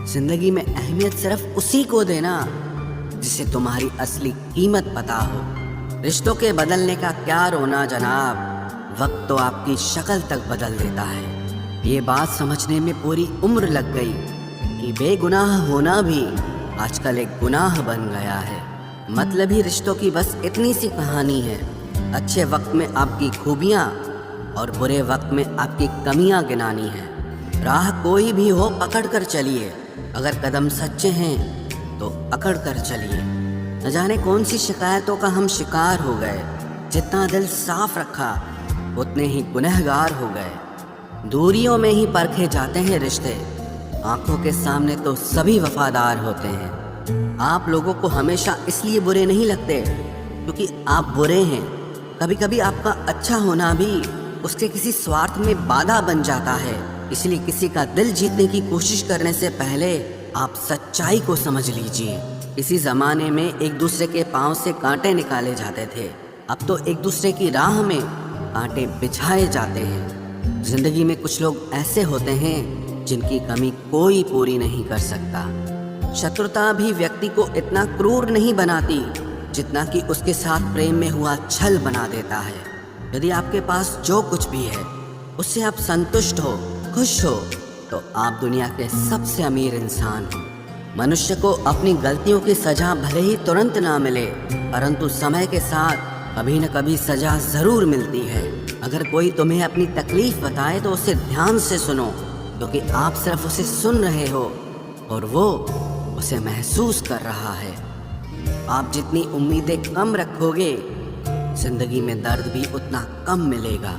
जिंदगी में अहमियत सिर्फ उसी को देना जिसे तुम्हारी असली कीमत पता हो। रिश्तों के बदलने का क्या रोना जनाब, वक्त तो आपकी शक्ल तक बदल देता है। ये बात समझने में पूरी उम्र लग गई कि बेगुनाह होना भी आजकल एक गुनाह बन गया है। मतलबी रिश्तों की बस इतनी सी कहानी है। अच्छे वक्त में आपकी खूबियाँ और बुरे वक्त में आपकी कमियाँ गिनानी है। राह कोई भी हो पकड़ कर चलिए, अगर कदम सच्चे हैं तो अकड़ कर चलिए। न जाने कौन सी शिकायतों का हम शिकार हो गए। जितना दिल साफ रखा उतने ही गुनहगार हो गए। दूरियों में ही परखे जाते हैं रिश्ते, आंखों के सामने तो सभी वफादार होते हैं। आप लोगों को हमेशा इसलिए बुरे नहीं लगते क्योंकि आप बुरे हैं। कभी कभी आपका अच्छा होना भी उसके किसी स्वार्थ में बाधा बन जाता है। इसलिए किसी का दिल जीतने की कोशिश करने से पहले आप सच्चाई को समझ लीजिए। इसी ज़माने में एक दूसरे के पांव से कांटे निकाले जाते थे, अब तो एक दूसरे की राह में कांटे बिछाए जाते हैं। जिंदगी में कुछ लोग ऐसे होते हैं जिनकी कमी कोई पूरी नहीं कर सकता। शत्रुता भी व्यक्ति को इतना क्रूर नहीं बनाती जितना कि उसके साथ प्रेम में हुआ छल बना देता है। यदि आपके पास जो कुछ भी है उससे आप संतुष्ट हो, खुश हो, तो आप दुनिया के सबसे अमीर इंसान हो। मनुष्य को अपनी गलतियों की सजा भले ही तुरंत ना मिले, परंतु समय के साथ कभी न कभी सजा जरूर मिलती है। अगर कोई तुम्हें अपनी तकलीफ बताए तो उसे ध्यान से सुनो, क्योंकि आप सिर्फ उसे सुन रहे हो और वो उसे महसूस कर रहा है। आप जितनी उम्मीदें कम रखोगे, जिंदगी में दर्द भी उतना कम मिलेगा।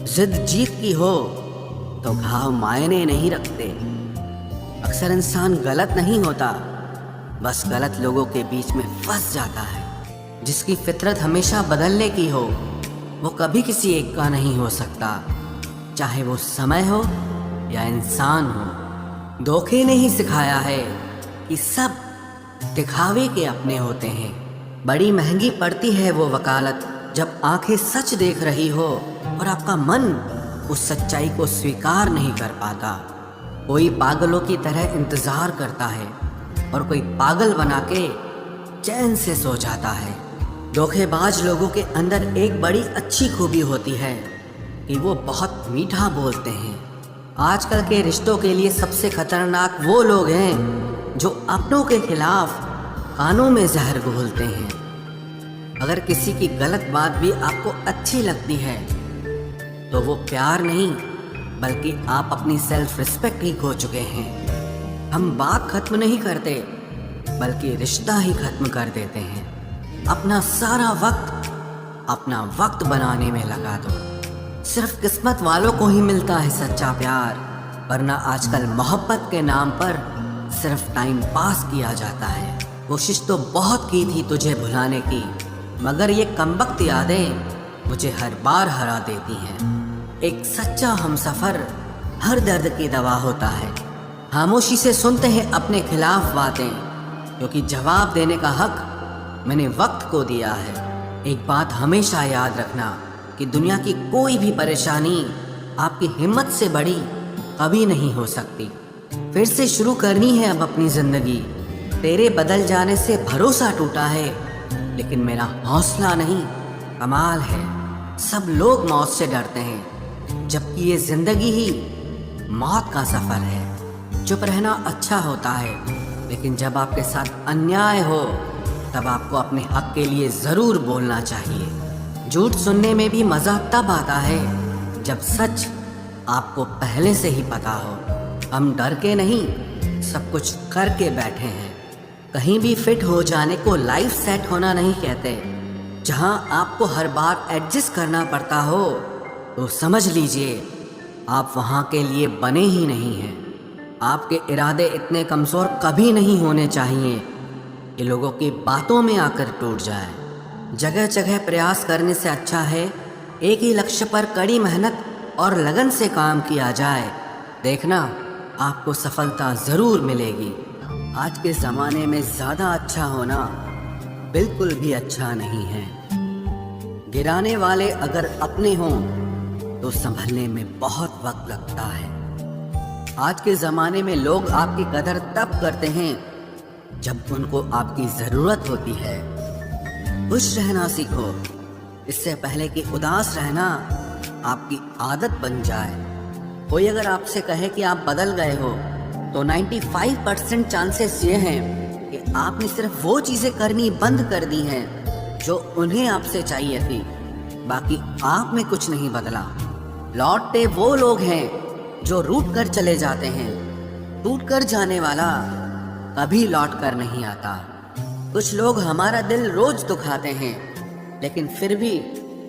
जिद जीत की हो तो घाव मायने नहीं रखते। अक्सर इंसान गलत नहीं होता, बस गलत लोगों के बीच में फंस जाता है। जिसकी फितरत हमेशा बदलने की हो वो कभी किसी एक का नहीं हो सकता, चाहे वो समय हो या इंसान हो। धोखे ने ही सिखाया है कि सब दिखावे के अपने होते हैं। बड़ी महंगी पड़ती है वो वकालत जब आंखें सच देख रही हो और आपका मन उस सच्चाई को स्वीकार नहीं कर पाता। कोई पागलों की तरह इंतजार करता है और कोई पागल बना के चैन से सो जाता है। धोखेबाज लोगों के अंदर एक बड़ी अच्छी खूबी होती है कि वो बहुत मीठा बोलते हैं। आजकल के रिश्तों के लिए सबसे खतरनाक वो लोग हैं जो अपनों के खिलाफ कानों में जहर घोलते हैं। अगर किसी की गलत बात भी आपको अच्छी लगती है तो वो प्यार नहीं बल्कि आप अपनी सेल्फ रिस्पेक्ट ही खो चुके हैं। हम बात खत्म नहीं करते बल्कि रिश्ता ही खत्म कर देते हैं। अपना सारा अपना वक्त बनाने में लगा दो। सिर्फ किस्मत वालों को ही मिलता है सच्चा प्यार, वरना आजकल मोहब्बत के नाम पर सिर्फ टाइम पास किया जाता है। कोशिश तो बहुत की थी तुझे भुलाने की, मगर ये कमबख्त यादें मुझे हर बार हरा देती हैं। एक सच्चा हमसफर हर दर्द की दवा होता है। खामोशी से सुनते हैं अपने खिलाफ बातें, क्योंकि जवाब देने का हक मैंने वक्त को दिया है। एक बात हमेशा याद रखना कि दुनिया की कोई भी परेशानी आपकी हिम्मत से बड़ी कभी नहीं हो सकती। फिर से शुरू करनी है अब अपनी जिंदगी। तेरे बदल जाने से भरोसा टूटा है, लेकिन मेरा हौसला नहीं। कमाल है, सब लोग मौत से डरते हैं, जबकि ये जिंदगी ही मौत का सफर है। चुप रहना अच्छा होता है, लेकिन जब आपके साथ अन्याय हो तब आपको अपने हक के लिए जरूर बोलना चाहिए। झूठ सुनने में भी मजा तब आता है जब सच आपको पहले से ही पता हो। हम डर के नहीं, सब कुछ करके बैठे हैं। कहीं भी फिट हो जाने को लाइफ सेट होना नहीं कहते। जहां आपको हर बार एडजस्ट करना पड़ता हो तो समझ लीजिए आप वहां के लिए बने ही नहीं हैं। आपके इरादे इतने कमज़ोर कभी नहीं होने चाहिए कि लोगों की बातों में आकर टूट जाए। जगह जगह प्रयास करने से अच्छा है एक ही लक्ष्य पर कड़ी मेहनत और लगन से काम किया जाए। देखना आपको सफलता ज़रूर मिलेगी। आज के ज़माने में ज़्यादा अच्छा होना बिल्कुल भी अच्छा नहीं है। गिराने वाले अगर अपने हों तो संभलने में बहुत वक्त लगता है। आज के ज़माने में लोग आपकी कदर तब करते हैं जब उनको आपकी ज़रूरत होती है। खुश रहना सीखो, इससे पहले कि उदास रहना आपकी आदत बन जाए। कोई अगर आपसे कहे कि आप बदल गए हो तो 95% चांसेस ये हैं कि आपने सिर्फ वो चीज़ें करनी बंद कर दी हैं जो उन्हें आपसे चाहिए थी, बाकी आप में कुछ नहीं बदला। लौटते वो लोग हैं जो रूठ कर चले जाते हैं, टूट कर जाने वाला कभी लौट कर नहीं आता। कुछ लोग हमारा दिल रोज दुखाते हैं, लेकिन फिर भी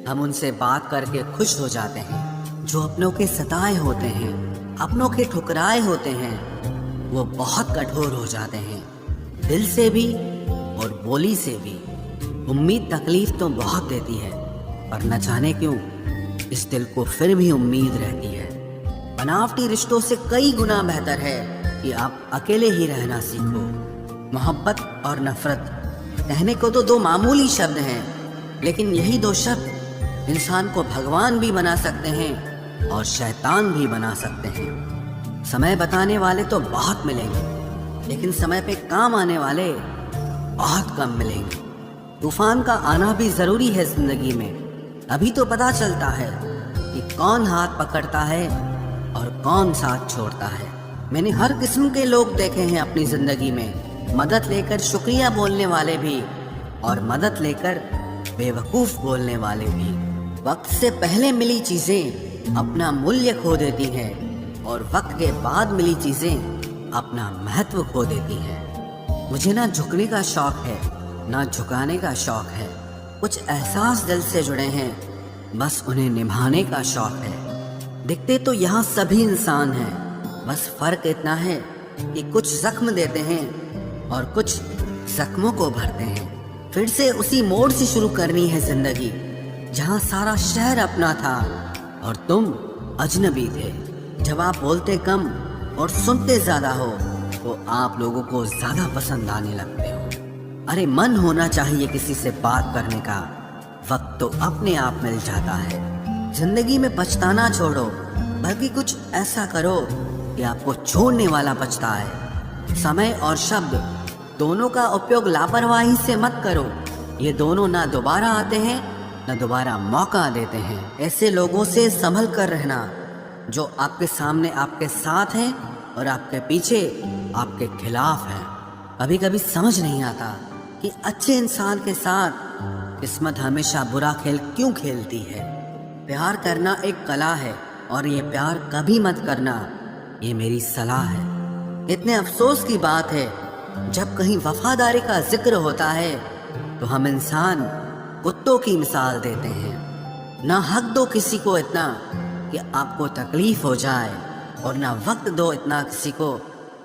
हम उनसे बात करके खुश हो जाते हैं। जो अपनों के सताए होते हैं, अपनों के ठुकराए होते हैं, वो बहुत कठोर हो जाते हैं, दिल से भी और बोली से भी। उम्मीद तकलीफ तो बहुत देती है, पर न जाने क्यों इस दिल को फिर भी उम्मीद रहती है। बनावटी रिश्तों से कई गुना बेहतर है कि आप अकेले ही रहना सीखो। मोहब्बत और नफरत कहने को तो दो मामूली शब्द हैं, लेकिन यही दो शब्द इंसान को भगवान भी बना सकते हैं और शैतान भी बना सकते हैं। समय बताने वाले तो बहुत मिलेंगे, लेकिन समय पे काम आने वाले बहुत कम मिलेंगे। तूफान का आना भी जरूरी है जिंदगी में, अभी तो पता चलता है कि कौन हाथ पकड़ता है और कौन साथ छोड़ता है। मैंने हर किस्म के लोग देखे हैं अपनी जिंदगी में, मदद लेकर शुक्रिया बोलने वाले भी और मदद लेकर बेवकूफ बोलने वाले भी। वक्त से पहले मिली चीजें अपना मूल्य खो देती हैं और वक्त के बाद मिली चीजें अपना महत्व खो देती हैं। मुझे ना झुकने का शौक है ना झुकाने का शौक है। कुछ एहसास दिल से जुड़े हैं, बस उन्हें निभाने का शौक है। दिखते तो यहाँ सभी इंसान हैं, बस फर्क इतना है कि कुछ जख्म देते हैं और कुछ जख्मों को भरते हैं। फिर से उसी मोड़ से शुरू करनी है जिंदगी, जहाँ सारा शहर अपना था और तुम अजनबी थे। जब आप बोलते कम और सुनते ज्यादा हो तो आप लोगों को ज्यादा पसंद आने लगते हो। अरे मन होना चाहिए किसी से बात करने का, वक्त तो अपने आप मिल जाता है। जिंदगी में पछताना छोड़ो, बल्कि कुछ ऐसा करो कि आपको छोड़ने वाला पछताए। समय और शब्द दोनों का उपयोग लापरवाही से मत करो, ये दोनों ना दोबारा आते हैं ना दोबारा मौका देते हैं। ऐसे लोगों से संभल कर रहना जो आपके सामने आपके साथ हैं और आपके पीछे आपके खिलाफ हैं। कभी कभी समझ नहीं आता कि अच्छे इंसान के साथ किस्मत हमेशा बुरा खेल क्यों खेलती है। प्यार करना एक कला है और ये प्यार कभी मत करना, ये मेरी सलाह है। इतने अफसोस की बात है जब कहीं वफादारी का जिक्र होता है तो हम इंसान कुत्तों की मिसाल देते हैं। ना हक दो किसी को इतना कि आपको तकलीफ हो जाए और ना वक्त दो इतना किसी को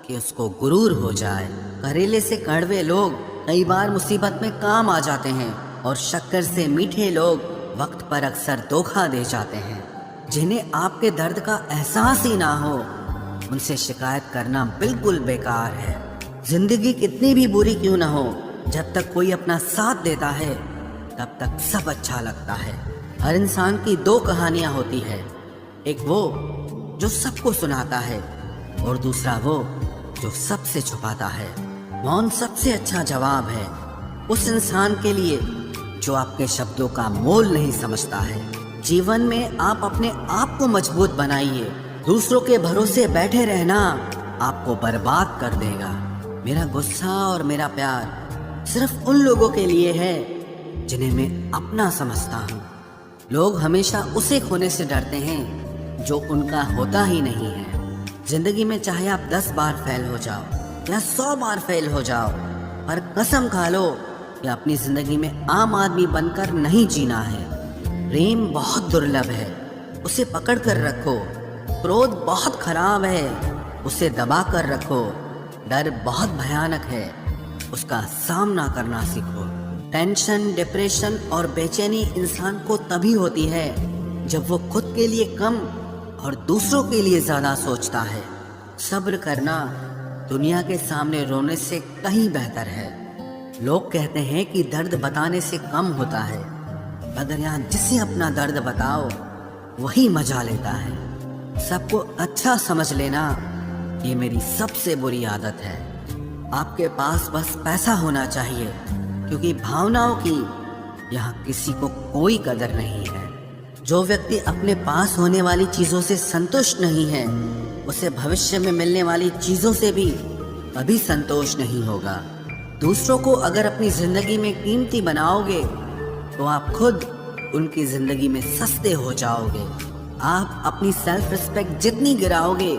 कि उसको गुरूर हो जाए। करेले से कड़वे लोग कई बार मुसीबत में काम आ जाते हैं और शक्कर से मीठे लोग वक्त पर अक्सर धोखा दे जाते हैं। जिन्हें आपके दर्द का एहसास ही ना हो, उनसे शिकायत करना बिल्कुल बेकार है। जिंदगी कितनी भी बुरी क्यों ना हो, जब तक कोई अपना साथ देता है तब तक सब अच्छा लगता है। हर इंसान की दो कहानियां होती है, एक वो जो सबको सुनाता है और दूसरा वो जो सबसे छुपाता है। मौन सबसे अच्छा जवाब है उस इंसान के लिए जो आपके शब्दों का मोल नहीं समझता है। जीवन में आप अपने आप को मजबूत बनाइए, दूसरों के भरोसे बैठे रहना आपको बर्बाद कर देगा। मेरा गुस्सा और मेरा प्यार सिर्फ उन लोगों के लिए है जिन्हें मैं अपना समझता हूँ। लोग हमेशा उसे खोने से डरते हैं जो उनका होता ही नहीं है। जिंदगी में चाहे आप 10 बार फेल हो जाओ या 100 बार फेल हो जाओ, पर कसम खा लो कि अपनी जिंदगी में आम आदमी बनकर नहीं जीना है। प्रेम बहुत दुर्लभ है, उसे पकड़ कर रखो। क्रोध बहुत खराब है, उसे दबा कर रखो। डर बहुत भयानक है, उसका सामना करना सीखो। टेंशन, डिप्रेशन और बेचैनी इंसान को तभी होती है जब वो खुद के लिए कम और दूसरों के लिए ज्यादा सोचता है। सब्र करना दुनिया के सामने रोने से कहीं बेहतर है। लोग कहते हैं कि दर्द बताने से कम होता है, मगर यहाँ जिसे अपना दर्द बताओ वही मजा लेता है। सबको अच्छा समझ लेना ये मेरी सबसे बुरी आदत है। आपके पास बस पैसा होना चाहिए, क्योंकि भावनाओं की यहाँ किसी को कोई कदर नहीं है। जो व्यक्ति अपने पास होने वाली चीज़ों से संतुष्ट नहीं है, उसे भविष्य में मिलने वाली चीज़ों से भी कभी संतोष नहीं होगा। दूसरों को अगर अपनी ज़िंदगी में कीमती बनाओगे तो आप खुद उनकी ज़िंदगी में सस्ते हो जाओगे। आप अपनी सेल्फ रिस्पेक्ट जितनी गिराओगे,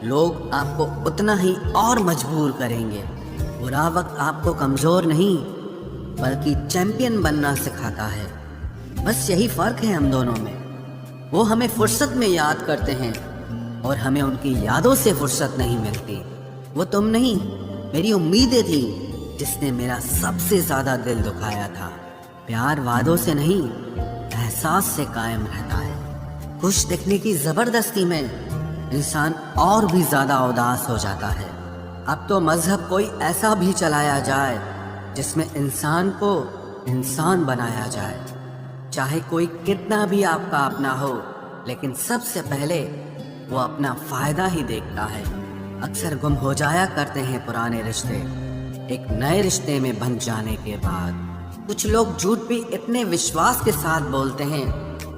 लोग आपको उतना ही और मजबूर करेंगे। बुरा वक्त आपको कमज़ोर नहीं बल्कि चैंपियन बनना सिखाता है। बस यही फ़र्क है हम दोनों में। वो हमें फुर्सत में याद करते हैं और हमें उनकी यादों से फुर्सत नहीं मिलती। वो तुम नहीं, मेरी उम्मीदें थी जिसने मेरा सबसे ज़्यादा दिल दुखाया था। प्यार वादों से नहीं, एहसास से कायम रहता है। खुश दिखने की ज़बरदस्ती में इंसान और भी ज़्यादा उदास हो जाता है। अब तो मज़हब कोई ऐसा भी चलाया जाए जिसमें इंसान को इंसान बनाया जाए। चाहे कोई कितना भी आपका अपना हो, लेकिन सबसे पहले वो अपना फ़ायदा ही देखता है। अक्सर गुम हो जाया करते हैं पुराने रिश्ते एक नए रिश्ते में बन जाने के बाद। कुछ लोग झूठ भी इतने विश्वास के साथ बोलते हैं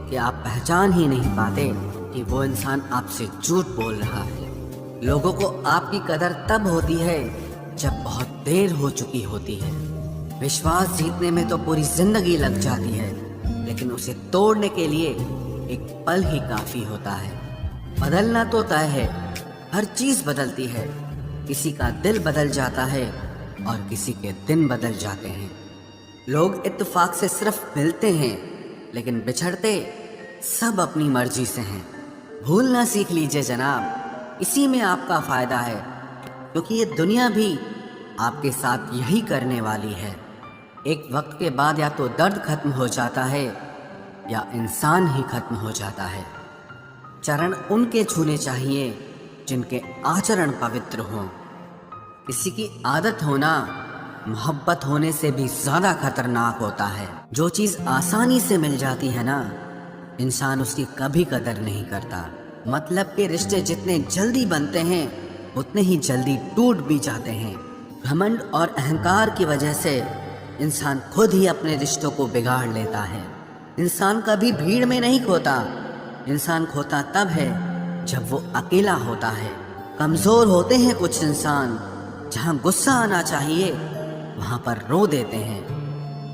कि आप पहचान ही नहीं पाते कि वो इंसान आपसे झूठ बोल रहा है। लोगों को आपकी कदर तब होती है जब बहुत देर हो चुकी होती है। विश्वास जीतने में तो पूरी जिंदगी लग जाती है, लेकिन उसे तोड़ने के लिए एक पल ही काफी होता है। बदलना तो तय है, हर चीज बदलती है। किसी का दिल बदल जाता है और किसी के दिन बदल जाते हैं। लोग इत्तेफाक से सिर्फ मिलते हैं, लेकिन बिछड़ते सब अपनी मर्जी से हैं। भूलना सीख लीजिए जनाब, इसी में आपका फायदा है, क्योंकि ये दुनिया भी आपके साथ यही करने वाली है। एक वक्त के बाद या तो दर्द खत्म हो जाता है या इंसान ही खत्म हो जाता है। चरण उनके छूने चाहिए जिनके आचरण पवित्र हों। किसी की आदत होना मोहब्बत होने से भी ज्यादा खतरनाक होता है। जो चीज आसानी से मिल जाती है ना, इंसान उसकी कभी कदर नहीं करता। मतलब के रिश्ते जितने जल्दी बनते हैं उतने ही जल्दी टूट भी जाते हैं। घमंड और अहंकार की वजह से इंसान खुद ही अपने रिश्तों को बिगाड़ लेता है। इंसान कभी भीड़ में नहीं खोता, इंसान खोता तब है जब वो अकेला होता है। कमजोर होते हैं कुछ इंसान, जहाँ गुस्सा आना चाहिए वहाँ पर रो देते हैं।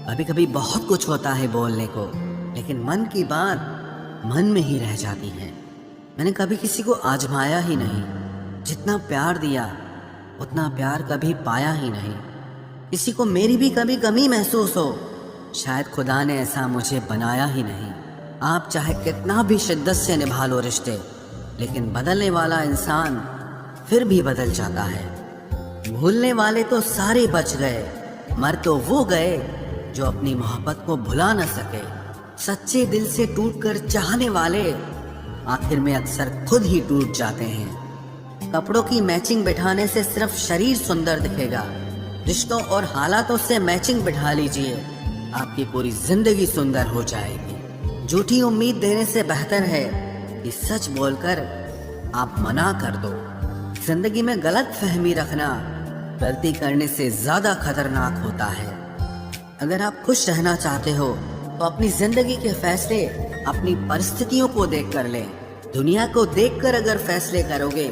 कभी कभी बहुत कुछ होता है बोलने को, लेकिन मन की बात मन में ही रह जाती है। मैंने कभी किसी को आजमाया ही नहीं, जितना प्यार दिया उतना प्यार कभी पाया ही नहीं। किसी को मेरी भी कभी कमी महसूस हो, शायद खुदा ने ऐसा मुझे बनाया ही नहीं। आप चाहे कितना भी शिद्दत से निभा लो रिश्ते, लेकिन बदलने वाला इंसान फिर भी बदल जाता है। भूलने वाले तो सारे बच गए, मर तो वो गए जो अपनी मोहब्बत को भुला न सके। सच्चे दिल से टूटकर चाहने वाले आखिर में अक्सर खुद ही टूट जाते हैं। कपड़ों की मैचिंग बिठाने से सिर्फ शरीर सुंदर दिखेगा, रिश्तों और हालातों से मैचिंग बिठा लीजिए, आपकी पूरी जिंदगी सुंदर हो जाएगी। झूठी उम्मीद देने से बेहतर है कि सच बोलकर आप मना कर दो। जिंदगी में गलत फहमी रखना गलती करने से ज्यादा खतरनाक होता है। अगर आप खुश रहना चाहते हो तो अपनी जिंदगी के फैसले अपनी परिस्थितियों को देख कर लें। दुनिया को देखकर अगर फैसले करोगे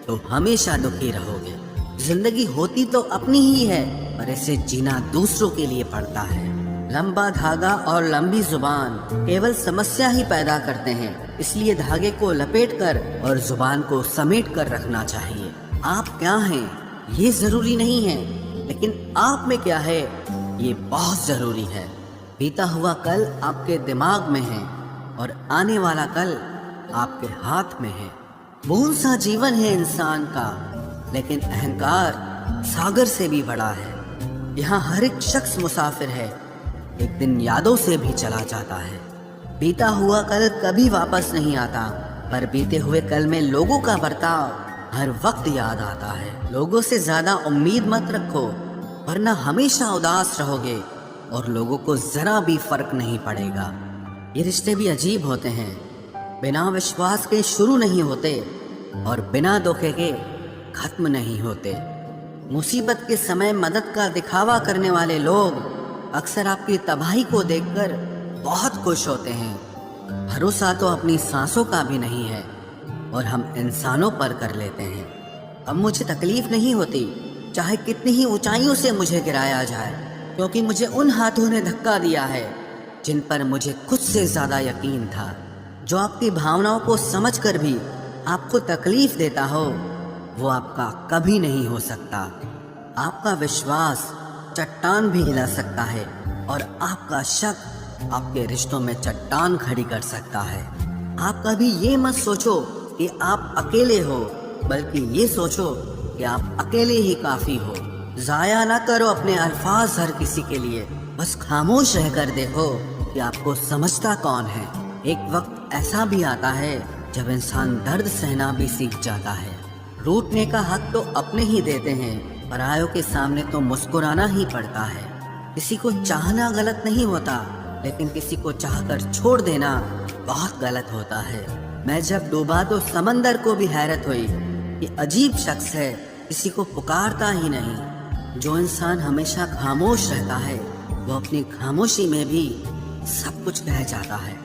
तो हमेशा दुखी रहोगे। जिंदगी होती तो अपनी ही है, पर इसे जीना दूसरों के लिए पड़ता है। लंबा धागा और लंबी जुबान केवल समस्या ही पैदा करते हैं, इसलिए धागे को लपेटकर और जुबान को समेट कर रखना चाहिए। आप क्या हैं ये जरूरी नहीं है, लेकिन आप में क्या है ये बहुत जरूरी है। बीता हुआ कल आपके दिमाग में है और आने वाला कल आपके हाथ में है। बूंद सा जीवन है इंसान का, लेकिन अहंकार सागर से भी बड़ा है। यहाँ हर एक शख्स मुसाफिर है, एक दिन यादों से भी चला जाता है। बीता हुआ कल कभी वापस नहीं आता, पर बीते हुए कल में लोगों का बर्ताव हर वक्त याद आता है। लोगों से ज्यादा उम्मीद मत रखो, वरना हमेशा उदास रहोगे और लोगों को जरा भी फर्क नहीं पड़ेगा। ये रिश्ते भी अजीब होते हैं, बिना विश्वास के शुरू नहीं होते और बिना धोखे के खत्म नहीं होते। मुसीबत के समय मदद का दिखावा करने वाले लोग अक्सर आपकी तबाही को देखकर बहुत खुश होते हैं। भरोसा तो अपनी सांसों का भी नहीं है और हम इंसानों पर कर लेते हैं। अब मुझे तकलीफ नहीं होती चाहे कितनी ही ऊंचाइयों से मुझे गिराया जाए, क्योंकि मुझे उन हाथों ने धक्का दिया है जिन पर मुझे खुद से ज़्यादा यकीन था। जो आपकी भावनाओं को समझकर भी आपको तकलीफ देता हो वो आपका कभी नहीं हो सकता। आपका विश्वास चट्टान भी हिला सकता है और आपका शक आपके रिश्तों में चट्टान खड़ी कर सकता है। आप कभी ये मत सोचो कि आप अकेले हो, बल्कि ये सोचो कि आप अकेले ही काफ़ी हो। ज़ाया ना करो अपने अल्फाज हर किसी के लिए, बस खामोश रहकर देखो कि आपको समझता कौन है। एक वक्त ऐसा भी आता है जब इंसान दर्द सहना भी सीख जाता है। रूठने का हक तो अपने ही देते हैं, परायों के सामने तो मुस्कुराना ही पड़ता है। किसी को चाहना गलत नहीं होता, लेकिन किसी को चाहकर छोड़ देना बहुत गलत होता है। मैं जब डूबा तो समंदर को भी हैरत हुई। ये अजीब शख्स है, किसी को पुकारता ही नहीं। जो इंसान हमेशा खामोश रहता है वो अपनी खामोशी में भी सब कुछ कह जाता है।